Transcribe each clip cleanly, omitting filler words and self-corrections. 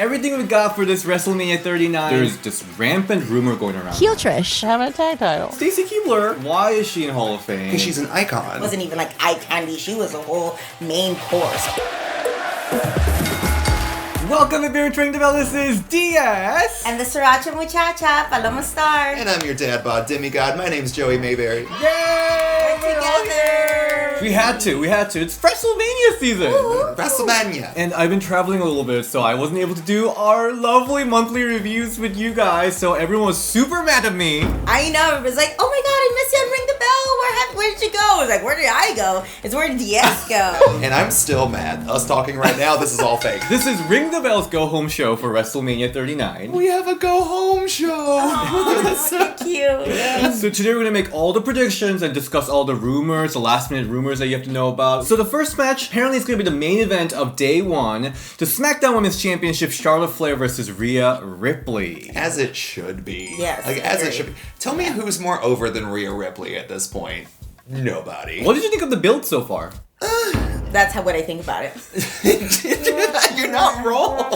Everything we got for this WrestleMania 39, there's this rampant rumor going around. Heel Trish. Having a tag title. Stacy Keibler, why is she in Hall of Fame? Because she's an icon. It wasn't even like eye candy, she was a whole main course. Welcome to Ring the Belle, this is DS! And the Sriracha Muchacha, Paloma Star. And I'm your dad bod demigod. My name's Joey Mayberry. Yay! We're together! We had to. It's WrestleMania season! Woo-hoo. WrestleMania. And I've been traveling a little bit, so I wasn't able to do our lovely monthly reviews with you guys, so everyone was super mad at me. I know, it was like, oh my god, I missed you on Ring the Belle, where did you go? I was like, where did I go? It's where did DS go? And I'm still mad. Us talking right now, this is all fake. This is Ring the Belle's go-home show for WrestleMania 39. We have a go-home show. Oh, that's so cute. Yeah. So today we're gonna make all the predictions and discuss all the rumors, the last-minute rumors that you have to know about. So the first match, apparently it's gonna be the main event of day one, the SmackDown Women's Championship, Charlotte Flair versus Rhea Ripley. As it should be. Yes, Like, as it should be. Tell me who's more over than Rhea Ripley at this point. Nobody. What did you think of the build so far? That's what I think about it. You're not wrong.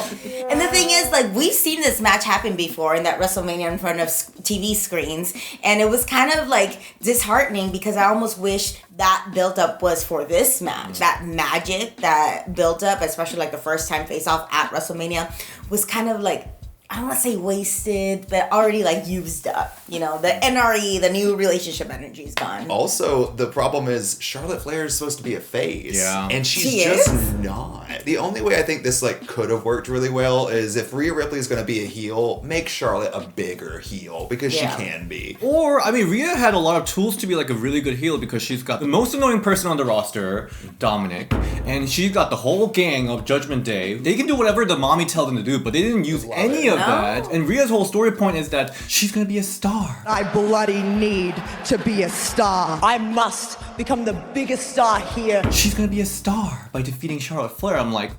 And the thing is, like, we've seen this match happen before in that WrestleMania in front of TV screens, and it was kind of, like, disheartening because I almost wish that build-up was for this match. That magic that built up, especially, like, the first time face-off at WrestleMania, was kind of, like, I don't want to say wasted, but already, like, used up. You know, the NRE, the new relationship energy is gone. Also, the problem is Charlotte Flair is supposed to be a face. Yeah. And she's She just is? not. The only way I think this, like, could have worked really well is if Rhea Ripley is going to be a heel, make Charlotte a bigger heel, because Yeah. she can be. Or, I mean, Rhea had a lot of tools to be like a really good heel because she's got the most annoying person on the roster, Dominic, and she's got the whole gang of Judgment Day. They can do whatever the mommy tells them to do, but they didn't use Love any it. of No. that. And Rhea's whole story point is that she's gonna be a star. I bloody need to be a star. I must become the biggest star here. She's gonna be a star by defeating Charlotte Flair. I'm like,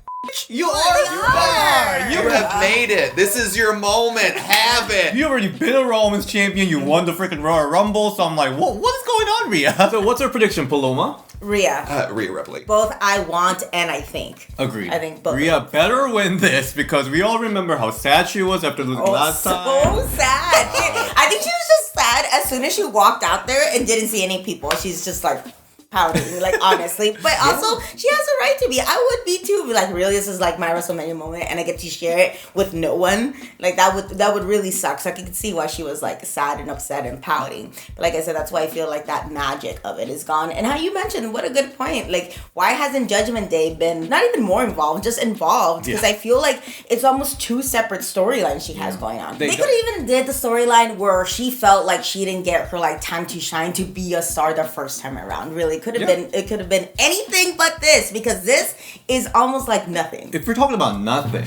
you You are! You have made it. This is your moment. Have it. You already been a Raw Women's Champion, you won the freaking Royal Rumble, so I'm like, what is going on, Rhea? So what's our prediction, Paloma? Rhea. Rhea Ripley. Both I want and I think. Agreed. I think both. Rhea better win this because we all remember how sad she was after losing last time. So sad. I think she was just sad as soon as she walked out there and didn't see any people. She's just like pouting, like, honestly. But also, she has a right to be. I would be too. Like, really, this is like my WrestleMania moment, and I get to share it with no one. Like, that would really suck. So I can see why she was like sad and upset and pouting. But like I said, that's why I feel like that magic of it is gone. And how you mentioned, what a good point. Like, why hasn't Judgment Day been not even more involved, just involved? Because I feel like it's almost two separate storylines she has going on. They could have even did the storyline where she felt like she didn't get her like time to shine to be a star the first time around. Really, it could have been anything but this, because this is almost like nothing. If we're talking about nothing,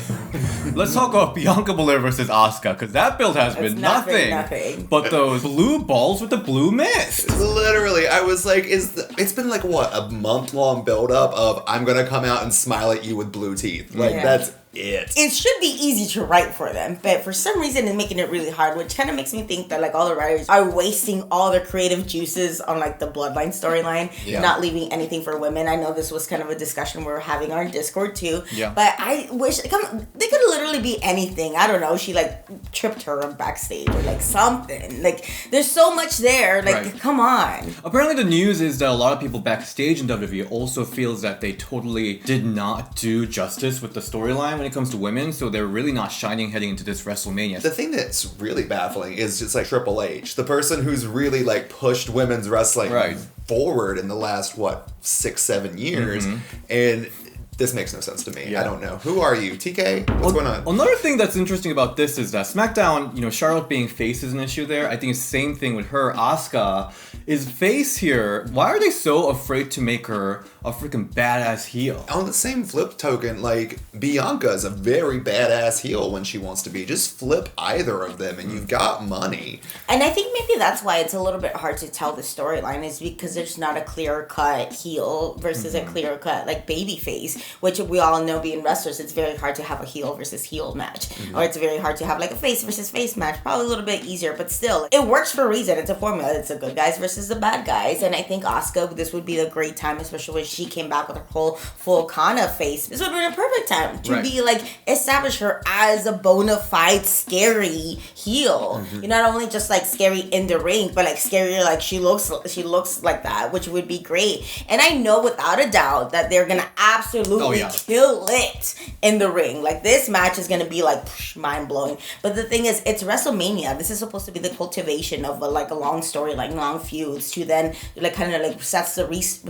let's talk about Bianca Belair versus Asuka, because that build has been nothing. But those blue balls with the blue mist. Literally, I was like, it's been like, what, a month-long build-up of I'm gonna come out and smile at you with blue teeth. Like, that's it. It should be easy to write for them, but for some reason it's making it really hard, which kind of makes me think that like all the writers are wasting all their creative juices on like the bloodline storyline, not leaving anything for women. I know this was kind of a discussion we were having on Discord too, but I wish they could literally be anything. I don't know, she like tripped her backstage or like something. Like, there's so much there, like come on. Apparently the news is that a lot of people backstage in WWE also feels that they totally did not do justice with the storyline when it comes to women, so they're really not shining heading into this WrestleMania. The thing that's really baffling is just like Triple H, the person who's really like pushed women's wrestling forward in the last, 6-7 years, and this makes no sense to me. I don't know. Who are you? TK? What's going on? Another thing that's interesting about this is that SmackDown, Charlotte being face is an issue there. I think it's the same thing with her. Asuka is face here. Why are they so afraid to make her a freaking badass heel? On the same flip token, like, Bianca is a very badass heel when she wants to be. Just flip either of them and you've got money. And I think maybe that's why it's a little bit hard to tell the storyline, is because there's not a clear-cut heel versus a clear-cut, like, baby face. which we all know being wrestlers, it's very hard to have a heel versus heel match. Or it's very hard to have like a face versus face match. Probably a little bit easier, but still, it works for a reason. It's a formula. It's the good guys versus the bad guys. And I think Asuka, this would be a great time, especially when she came back with her whole full Kana face. This would be a perfect time to be like, establish her as a bona fide scary heel. You're not only just like scary in the ring, but like scary, like she looks like that, which would be great. And I know without a doubt that they're gonna absolutely kill it in the ring. Like this match is gonna be like mind blowing. But the thing is, it's WrestleMania. This is supposed to be the cultivation of a long story, like long feuds, to then like kind of like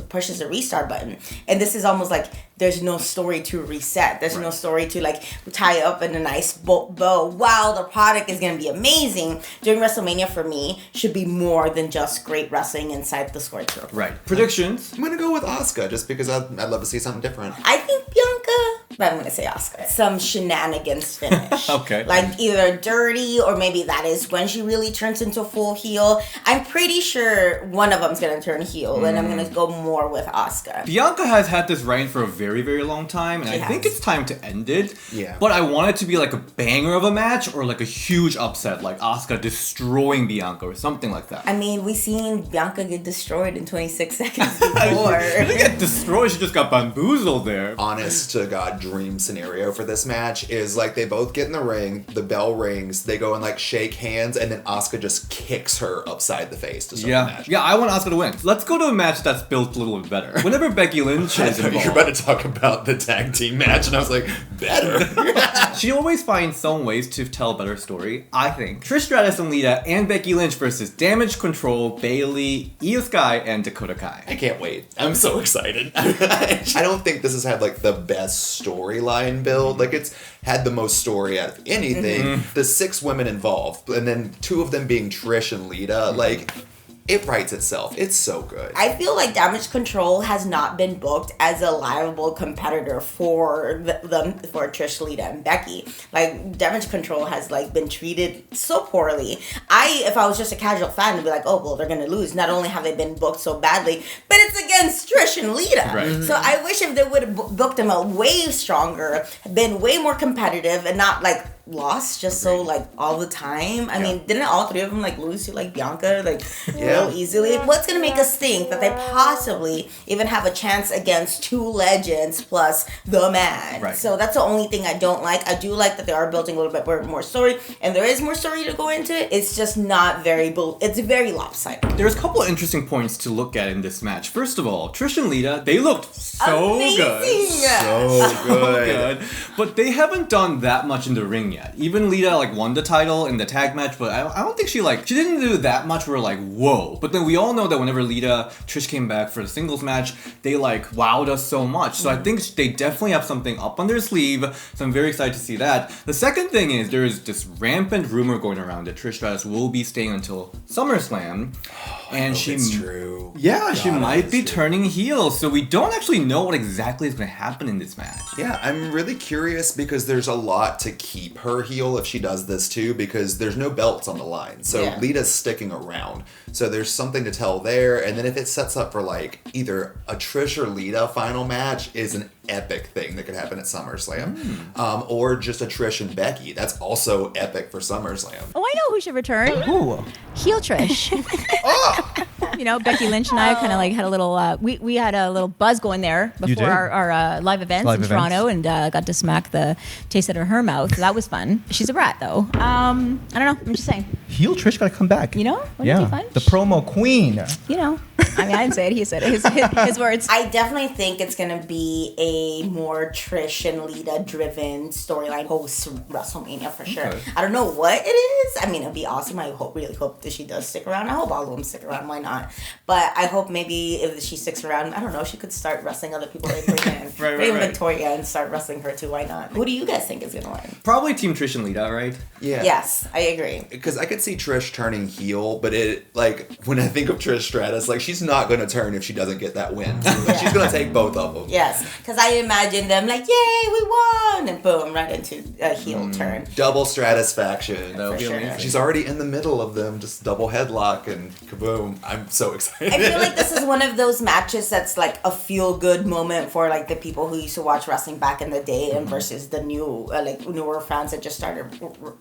pushes the restart button. And this is almost like there's no story to reset. There's no story to like tie up in a nice bow. While the product is gonna be amazing, during WrestleMania for me should be more than just great wrestling inside the Scorcho. Right. Predictions? I'm gonna go with Asuka just because I'd love to see something different. I think Bianca, but I'm gonna say Asuka. Some shenanigans finish. Okay. Like either dirty or maybe that is when she really turns into full heel. I'm pretty sure one of them's gonna turn heel, and I'm gonna go more with Asuka. Bianca has had this reign for a very, very long time, and I think it's time to end it. Yeah. But I want it to be like a banger of a match or like a huge upset, like Asuka destroying Bianca or something like that. I mean, we seen Bianca get destroyed in 26 seconds before. She didn't get destroyed, she just got bamboozled there. Honest to God dream scenario for this match is like they both get in the ring, the bell rings, they go and like shake hands, and then Asuka just kicks her upside the face to start the match. Yeah, I want Asuka to win. Let's go to a match that's built a little bit better. Whenever Becky Lynch is involved, you're about to talk about the tag team match, and I was like, better. She always finds some ways to tell a better story, I think. Trish Stratus and Lita and Becky Lynch versus Damage Control, Bayley, Io Sky, and Dakota Kai. I can't wait. I'm so excited. I don't think this has had like the best storyline build. Like it's had the most story out of anything. The 6 women involved, and then 2 of them being Trish and Lita, like it writes itself. It's so good. I feel like Damage Control has not been booked as a liable competitor for for Trish, Lita, and Becky. Like Damage Control has like been treated so poorly. If I was just a casual fan, I'd be like, oh well, they're gonna lose. Not only have they been booked so badly, but it's against Trish and Lita. Right. So I wish if they would have booked them a way stronger, been way more competitive, and not like lost just so like all the time. I mean, didn't all 3 of them like lose to like Bianca like real easily? What's gonna make us think that they possibly even have a chance against 2 legends plus the man? Right. So that's the only thing I don't like. I do like that they are building a little bit more story, and there is more story to go into it. It's just not very it's very lopsided. There's a couple of interesting points to look at in this match. First of all, Trish and Lita, they looked so amazing. Good. So good. But they haven't done that much in the ring yet. Even Lita like won the title in the tag match, but I don't think she didn't do that much. We're like, whoa. But then we all know that whenever Trish came back for the singles match, they like wowed us so much. So I think they definitely have something up on their sleeve. So I'm very excited to see that. The second thing is there is this rampant rumor going around that Trish Stratus will be staying until SummerSlam. And it's true. Yeah, God, she might be turning heel. So we don't actually know what exactly is going to happen in this match. Yeah, I'm really curious because there's a lot to keep her heel if she does this too, because there's no belts on the line. So Lita's sticking around. So there's something to tell there. And then if it sets up for like either a Trish or Lita final match is an epic thing that could happen at SummerSlam. Or just a Trish and Becky. That's also epic for SummerSlam. Oh, I know who should return. Who? Heel Trish. You know, Becky Lynch and I kind of like had a little, we had a little buzz going there before our live events in Toronto, and got to smack the taste out of her mouth. So that was fun. She's a brat though. I don't know. I'm just saying. Heel Trish gotta come back. You know? Wouldn't it be fun? The promo queen. You know. I mean, I didn't say it. He said it. His words. I definitely think it's going to be a more Trish and Lita driven storyline post WrestleMania for sure. Okay. I don't know what it is. I mean, it'd be awesome. I really hope that she does stick around. I hope all of them stick around. Why not? But I hope maybe if she sticks around, I don't know, she could start wrestling other people like right. Victoria and start wrestling her too. Why not? Who do you guys think is going to win? Probably Team Trish and Lita, right? Yeah. Yes, I agree. Because I could see Trish turning heel, but it, like, when I think of Trish Stratus, like, she's not going to turn if she doesn't get that win. She's going to take both of them. Yes, because I imagine them like, yay, we won, and boom, right into a heel turn. Double Stratus faction. That would be amazing. She's already in the middle of them, just double headlock and kaboom. I'm so excited. I feel like this is one of those matches that's like a feel-good moment for like the people who used to watch wrestling back in the day and versus the new, newer fans that just started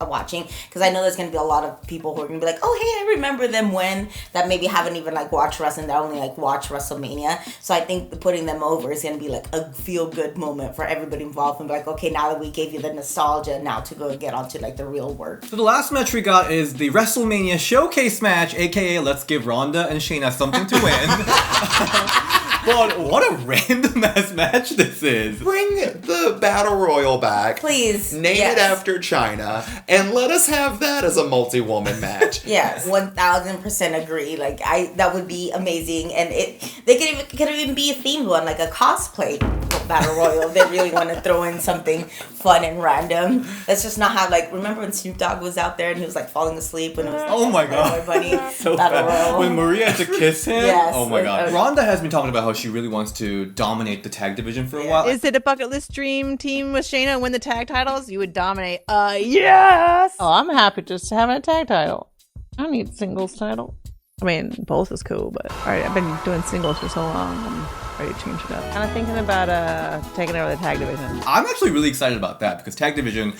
watching. Because I know there's going to be a lot of people who are going to be like, oh, hey, I remember them when, that maybe haven't even like watched wrestling, that only like watch WrestleMania. So I think putting them over is going to be like a feel-good moment for everybody involved and be like, okay, now that we gave you the nostalgia, now to go get onto like the real work. So the last match we got is the WrestleMania Showcase match, aka let's give Ronda and Shayna something to win. But what a random ass match this is. Bring the Battle Royal back. Please. Name it after China. And let us have that as a multi-woman match. Yes, 1000% agree. Like that would be amazing. And they could even be a themed one, like a cosplay Battle Royal. They really want to throw in something fun and random. Let's just not have like, remember when Snoop Dogg was out there and he was like falling asleep when it was like, oh my god, Bunny, so Battle bad. Royal. When Maria had to kiss him. Yes. Oh my god. Ronda has been talking about how she really wants to dominate the tag division for a while. Is it a bucket list dream team with Shayna and win the tag titles? You would dominate. Yes. Oh, I'm happy just having a tag title. I don't need singles title. I mean, both is cool, but alright, I've been doing singles for so long. I'm ready to change it up. Kind of thinking about taking over the tag division. I'm actually really excited about that because tag division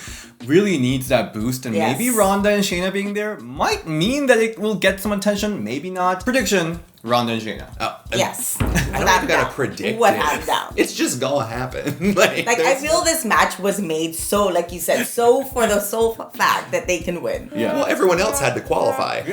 really needs that boost, and maybe Ronda and Shayna being there might mean that it will get some attention, maybe not. Prediction: Ronda and Shayna. Yes. I don't even gotta predict it. It's just gonna happen. like I feel this match was made so, like you said, so for the sole fact that they can win. Yeah. Well, everyone else had to qualify.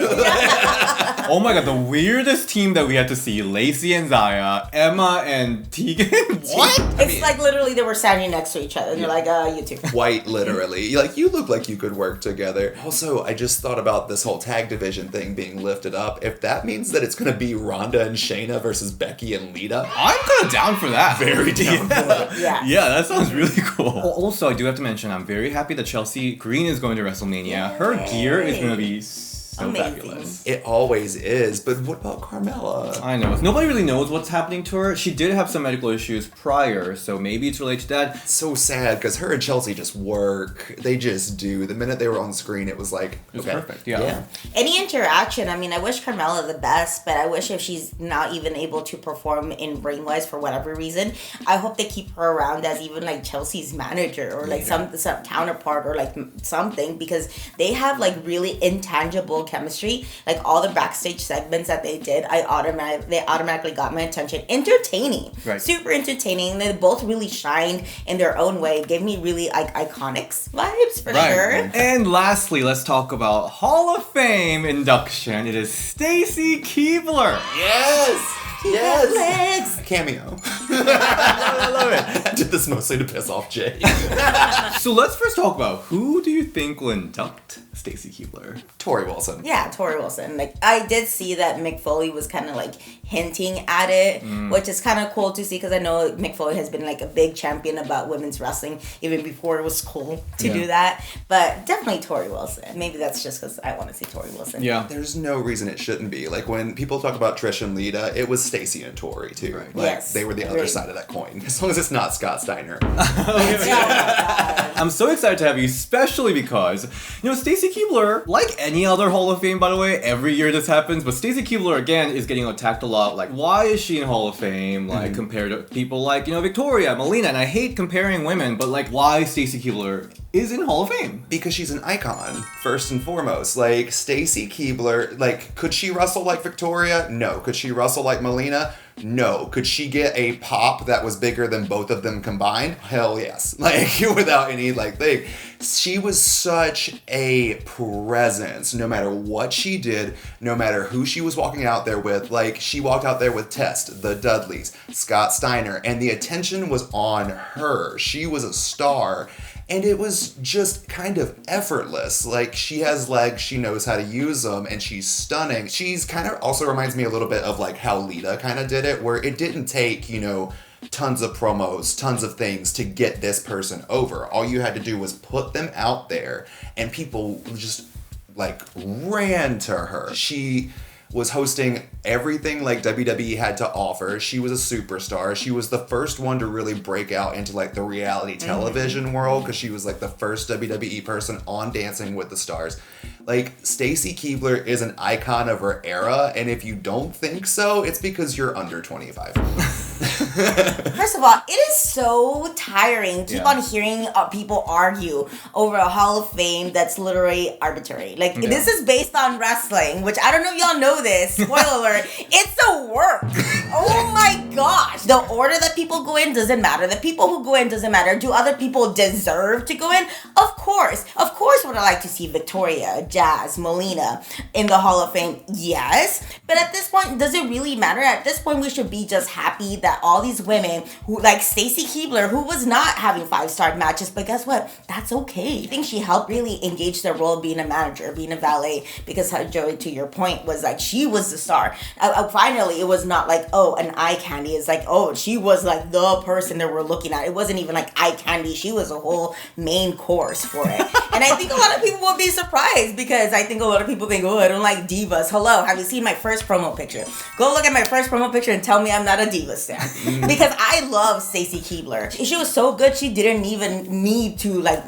Oh my god, the weirdest team that we had to see: Lacey and Zaya, Emma and Tegan. What? It's like literally they were standing next to each other and they're like, you two. Quite literally. Like, you look like you could work together. Also, I just thought about this whole tag division thing being lifted up. If that means that it's gonna be Ronda and Shayna versus Becky and Lita, I'm kind of down for that. Very down for it. Yeah, that sounds really cool. Also, I do have to mention, I'm very happy that Chelsea Green is going to WrestleMania. Her gear is going to be so fabulous. It always is, but what about Carmella? I know. Nobody really knows what's happening to her. She did have some medical issues prior, so maybe it's related to that. It's so sad, because her and Chelsea just work. They just do. The minute they were on screen, it was like, it was perfect. Yeah. Any interaction, I mean, I wish Carmella the best, but I wish if she's not even able to perform in ring-wise for whatever reason, I hope they keep her around as even like Chelsea's manager or like some counterpart or like something, because they have like really intangible chemistry. Like all the backstage segments that they did, they automatically got my attention. Entertaining, super entertaining. They both really shined in their own way. Gave me really like iconics vibes for sure. And lastly, let's talk about Hall of Fame induction. It is Stacy Keibler. Yes. Cameo. I love it. I did this mostly to piss off Jay. So let's first talk about who do you think will induct Stacy Keibler? Tori Wilson. Yeah, Tori Wilson. Like, I did see that Mick Foley was kind of like hinting at it, which is kind of cool to see, because I know Mick Foley has been like a big champion about women's wrestling even before it was cool to do that. But definitely Tori Wilson. Maybe that's just because I want to see Tori Wilson. Yeah. There's no reason it shouldn't be. Like, when people talk about Trish and Lita, it was Stacy and Tori too. Right. Like, they were the other side of that coin. As long as it's not Scott Steiner. I'm so excited to have you, especially because, Stacy Keibler, like any other Hall of Fame, by the way, every year this happens, but Stacy Keibler, again, is getting attacked a lot. Like, why is she in Hall of Fame? Like, compared to people like, Victoria, Melina, and I hate comparing women, but like, why Stacy Keibler is in Hall of Fame? Because she's an icon, first and foremost. Like, Stacy Keibler, like, could she wrestle like Victoria? No. Could she wrestle like Melina? No. Could she get a pop that was bigger than both of them combined? Hell yes. Like, without any, like, thing. She was such a presence, no matter what she did, no matter who she was walking out there with. Like, she walked out there with Test, the Dudleys, Scott Steiner, and the attention was on her. She was a star. And it was just kind of effortless. Like, she has legs, she knows how to use them, and she's stunning. She's kind of also reminds me a little bit of like how Lita kind of did it, where it didn't take, tons of promos, tons of things to get this person over. All you had to do was put them out there, and people just like ran to her. She was hosting everything like WWE had to offer. She was a superstar. She was the first one to really break out into like the reality television world because she was like the first WWE person on Dancing with the Stars. Like, Stacy Keibler is an icon of her era, and if you don't think so, it's because you're under 25. First of all, it is so tiring. Keep on hearing people argue over a Hall of Fame that's literally arbitrary. Like, this is based on wrestling, which I don't know if y'all know this. Spoiler alert. It's the work. Oh my gosh. The order that people go in doesn't matter. The people who go in doesn't matter. Do other people deserve to go in? Of course. Of course would I like to see Victoria, Jazz, Melina in the Hall of Fame. Yes. But at this point, does it really matter? At this point, we should be just happy that all these women who, like Stacy Keibler, who was not having 5-star matches, but guess what? That's okay. I think she helped really engage the role of being a manager, being a valet, because Joey, to your point, was like, she was the star. Finally, it was not like, oh, an eye candy. It's like, oh, she was like the person that we're looking at. It wasn't even like eye candy. She was a whole main course for it. And I think a lot of people will be surprised because I think a lot of people think, oh, I don't like divas. Hello, have you seen my first promo picture? Go look at my first promo picture and tell me I'm not a diva stan. Because I love Stacy Keibler. She was so good, she didn't even need to like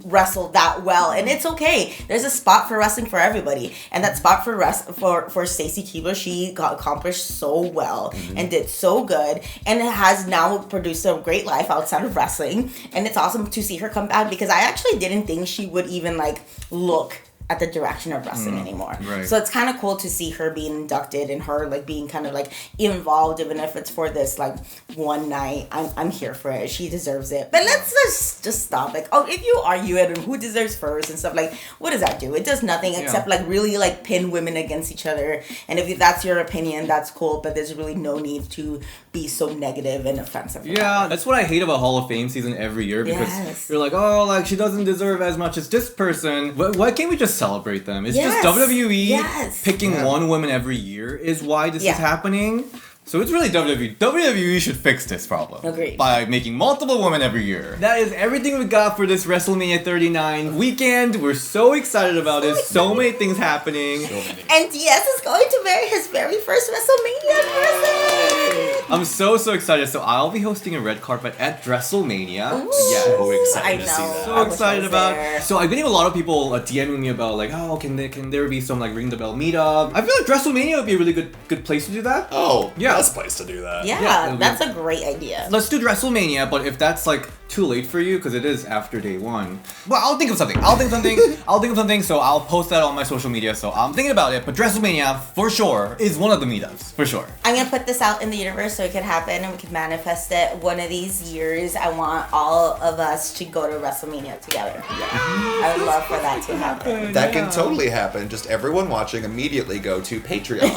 wrestle that well. And it's okay. There's a spot for wrestling for everybody. And that spot for Stacy Keibler, she got accomplished so well and did so good. And has now produced a great life outside of wrestling. And it's awesome to see her come back because I actually didn't think she would even like look at the direction of wrestling anymore. Right. So it's kind of cool to see her being inducted and her like being kind of like involved, even if it's for this like one night. I'm here for it. She deserves it. But let's just stop. Like, oh, if you argue it and who deserves first and stuff, like, what does that do? It does nothing except like really like pin women against each other. And if that's your opinion, that's cool. But there's really no need to be so negative and offensive. Yeah, that's what I hate about Hall of Fame season every year because you're like, oh, like she doesn't deserve as much as this person. Why can't we just celebrate them? It's just WWE picking one woman every year is why this is happening. So it's really WWE. WWE should fix this problem. Agreed. By making multiple women every year. That is everything we got for this WrestleMania 39 weekend. We're so excited about it. So many things happening. And DS is going to marry his very first WrestleMania person. I'm so excited. So I'll be hosting a red carpet at WrestleMania. Ooh, so excited to see that. So excited about it. So I've been getting a lot of people DMing me about like, oh, can there be some like Ring the Belle meetup? I feel like WrestleMania would be a really good place to do that. Oh, yeah. Best place to do that. Yeah, that's a great idea. Let's do WrestleMania, but if that's like too late for you, because it is after day one. Well, I'll think of something. So I'll post that on my social media. So I'm thinking about it, but WrestleMania for sure is one of the meetups for sure. I'm gonna put this out in the universe so it can happen and we can manifest it. One of these years, I want all of us to go to WrestleMania together. I would love for that to happen. That can totally happen. Just everyone watching immediately go to Patreon.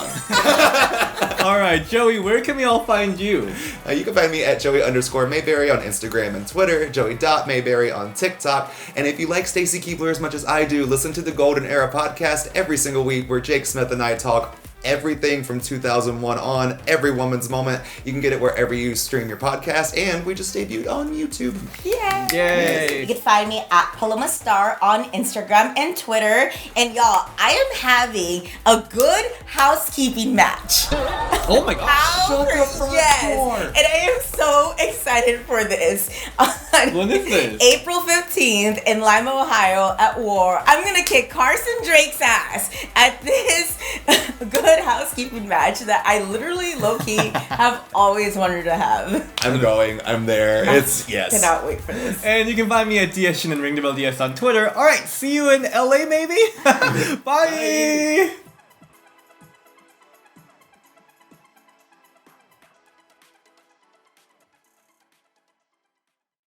All right, Joey, where can we all find you? You can find me at Joey_Mayberry on Instagram and Twitter, Joey.Mayberry on TikTok. And if you like Stacy Keibler as much as I do, listen to the Golden Era podcast every single week where Jake Smith and I talk everything from 2001 on, every woman's moment. You can get it wherever you stream your podcast, and we just debuted on YouTube. Yay! You can find me at Paloma Star on Instagram and Twitter. And y'all, I am having a good housekeeping match. Oh my gosh! Yes, and I am so excited for this. When is this? April 15th in Lima, Ohio at War. I'm gonna kick Carson Drake's ass at this good housekeeping match that I literally low-key have always wanted to have. I'm going. I'm there. It's yes. Cannot wait for this. And you can find me at DS and Ring the Belle DS on Twitter. All right, see you in LA maybe. Bye.